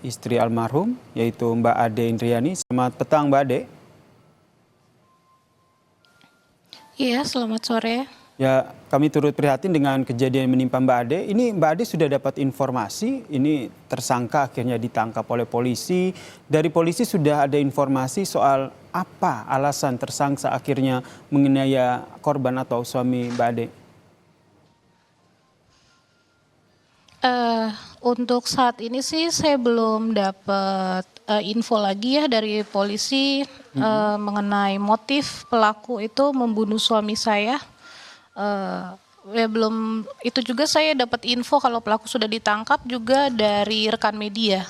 Istri almarhum yaitu Mbak Ade Indriani. Selamat petang Mbak Ade. Iya, selamat sore. Ya, kami turut prihatin dengan kejadian yang menimpa Mbak Ade. Ini Mbak Ade sudah dapat informasi, ini tersangka akhirnya ditangkap oleh polisi. Dari polisi sudah ada informasi soal apa alasan tersangka akhirnya menganiaya korban atau suami Mbak Ade. Untuk saat ini sih saya belum dapat info lagi ya dari polisi mengenai motif pelaku itu membunuh suami saya. Ya belum, itu juga saya dapat info kalau pelaku sudah ditangkap juga dari rekan media.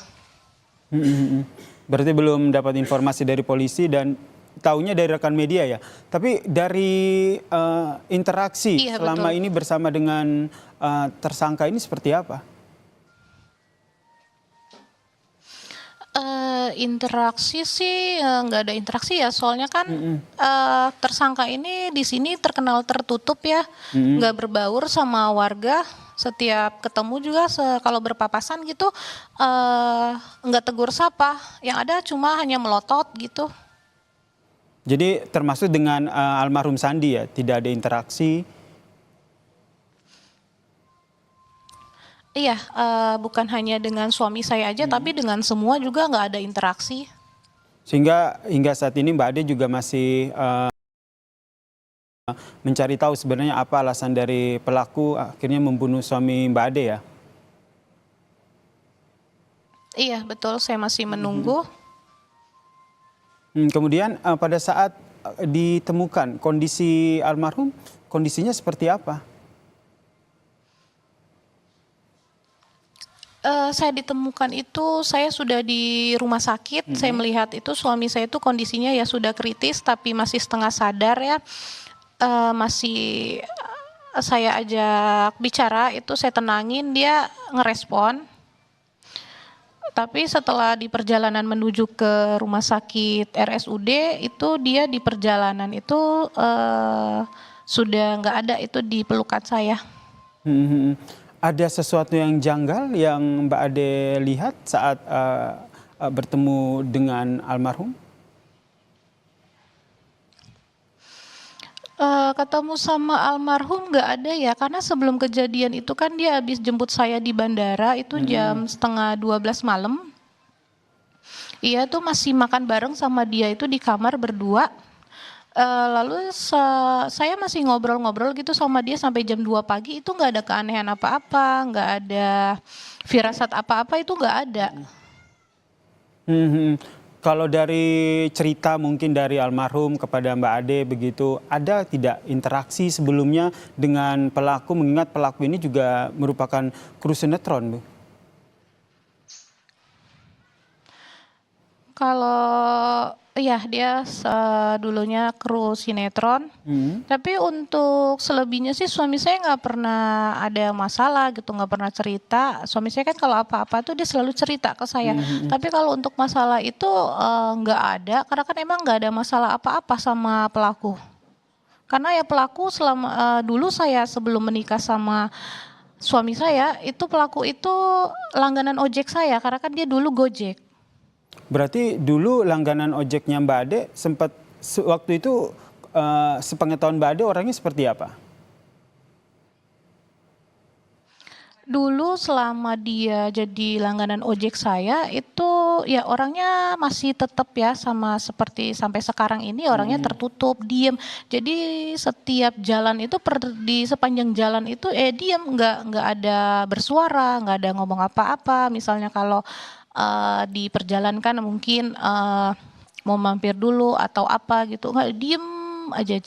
Berarti belum dapat informasi dari polisi dan taunya dari rekan media ya. Tapi dari interaksi Iya, selama betul. ini bersama dengan tersangka ini seperti apa? Interaksi sih nggak ada interaksi ya, soalnya kan tersangka ini di sini terkenal tertutup ya, nggak berbaur sama warga. Setiap ketemu juga kalau berpapasan gitu nggak tegur sapa, yang ada cuma hanya melotot gitu. Jadi termasuk dengan almarhum Sandi ya, tidak ada interaksi. Iya, bukan hanya dengan suami saya aja, tapi dengan semua juga nggak ada interaksi. Sehingga hingga saat ini Mbak Ade juga masih mencari tahu sebenarnya apa alasan dari pelaku akhirnya membunuh suami Mbak Ade ya. Iya, betul, saya masih menunggu. Kemudian pada saat ditemukan kondisi almarhum, kondisinya seperti apa? Saya ditemukan itu, saya sudah di rumah sakit, saya melihat itu suami saya itu kondisinya ya sudah kritis tapi masih setengah sadar ya. Masih saya ajak bicara, itu saya tenangin, dia ngerespon. Tapi setelah di perjalanan menuju ke rumah sakit RSUD, itu dia di perjalanan itu sudah nggak ada itu di pelukan saya. Ada sesuatu yang janggal yang Mbak Ade lihat saat bertemu dengan almarhum? Ketemu sama almarhum nggak ada ya, karena sebelum kejadian itu kan dia habis jemput saya di bandara itu jam setengah 12 malam. Iya tuh masih makan bareng sama dia itu di kamar berdua. Lalu saya masih ngobrol-ngobrol gitu sama dia sampai jam 2 pagi, itu nggak ada keanehan apa-apa, nggak ada firasat apa-apa, itu nggak ada. Kalau dari cerita mungkin dari almarhum kepada Mbak Ade begitu, ada tidak interaksi sebelumnya dengan pelaku, mengingat pelaku ini juga merupakan kru sinetron, Bu? Kalau iya dia dulunya kru sinetron, tapi untuk selebihnya sih suami saya nggak pernah ada masalah gitu, nggak pernah cerita. Suami saya kan kalau apa-apa tuh dia selalu cerita ke saya. Tapi kalau untuk masalah itu nggak ada, karena kan emang nggak ada masalah apa-apa sama pelaku. Karena ya pelaku selama dulu saya sebelum menikah sama suami saya, itu pelaku itu langganan ojek saya, karena kan dia dulu Gojek. Berarti dulu langganan ojeknya Mbak Ade sempat waktu itu sepengetahuan Mbak Ade orangnya seperti apa? Dulu selama dia jadi langganan ojek saya itu ya orangnya masih tetap ya sama seperti sampai sekarang ini, orangnya tertutup, diem. Jadi setiap jalan itu di sepanjang jalan itu diem, nggak ada bersuara, nggak ada ngomong apa-apa. Misalnya kalau di perjalanan kan mungkin mau mampir dulu atau apa gitu, nggak, diem aja.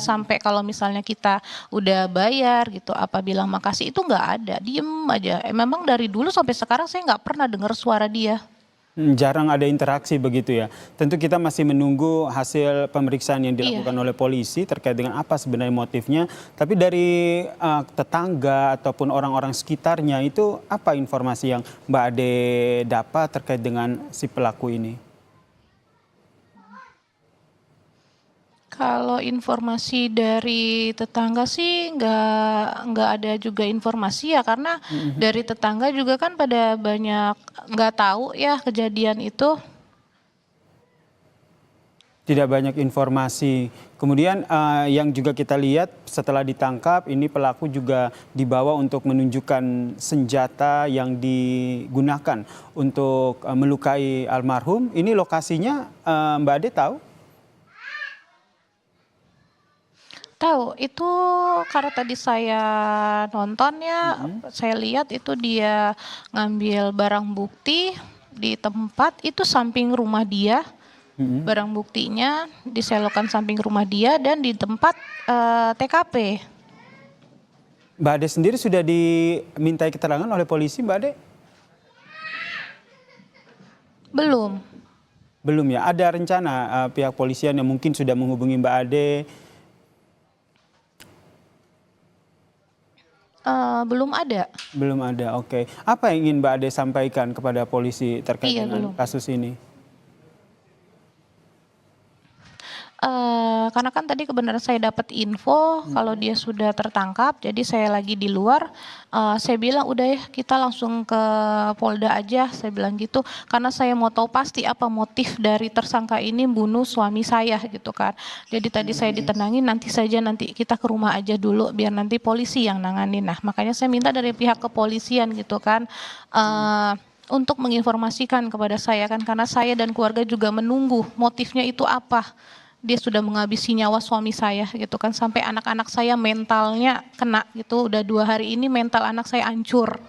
Sampai kalau misalnya kita udah bayar gitu, apa bilang makasih, itu nggak ada, diem aja. Memang dari dulu sampai sekarang saya nggak pernah dengar suara dia. Jarang ada interaksi begitu ya. Tentu kita masih menunggu hasil pemeriksaan yang dilakukan oleh polisi terkait dengan apa sebenarnya motifnya. Tapi dari tetangga ataupun orang-orang sekitarnya itu apa informasi yang Mbak Ade dapat terkait dengan si pelaku ini? Kalau informasi dari tetangga sih nggak ada juga informasi ya, karena dari tetangga juga kan pada banyak nggak tahu ya kejadian itu. Tidak banyak informasi. Kemudian yang juga kita lihat setelah ditangkap, ini pelaku juga dibawa untuk menunjukkan senjata yang digunakan untuk melukai almarhum. Ini lokasinya Mbak Ade tahu? Tahu, itu karena tadi saya nonton ya, saya lihat itu dia ngambil barang bukti di tempat itu samping rumah dia. Barang buktinya diselokan samping rumah dia dan di tempat TKP. Mbak Ade sendiri sudah dimintai keterangan oleh polisi, Mbak Ade? Belum. Belum ya? Ada rencana pihak polisian yang mungkin sudah menghubungi Mbak Ade? Belum ada. Belum ada, oke. Apa yang ingin Mbak Ade sampaikan kepada polisi terkait Iya, dengan belum. kasus ini? Karena kan tadi kebenaran saya dapat info kalau dia sudah tertangkap, jadi saya lagi di luar, saya bilang, "Udah ya kita langsung ke Polda aja," saya bilang gitu. Karena saya mau tahu pasti apa motif dari tersangka ini bunuh suami saya gitu kan. Jadi tadi saya ditenangin, nanti kita ke rumah aja dulu biar nanti polisi yang nanganin. Nah makanya saya minta dari pihak kepolisian gitu kan, untuk menginformasikan kepada saya kan, karena saya dan keluarga juga menunggu motifnya itu apa. Dia sudah menghabisi nyawa suami saya gitu kan, sampai anak-anak saya mentalnya kena gitu, udah 2 hari ini mental anak saya hancur.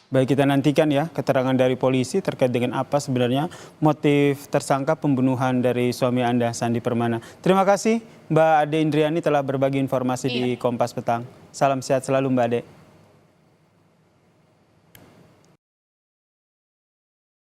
Baik, kita nantikan ya keterangan dari polisi terkait dengan apa sebenarnya motif tersangka pembunuhan dari suami Anda, Sandi Permana. Terima kasih Mbak Ade Indriani telah berbagi informasi di Kompas Petang. Salam sehat selalu Mbak Ade.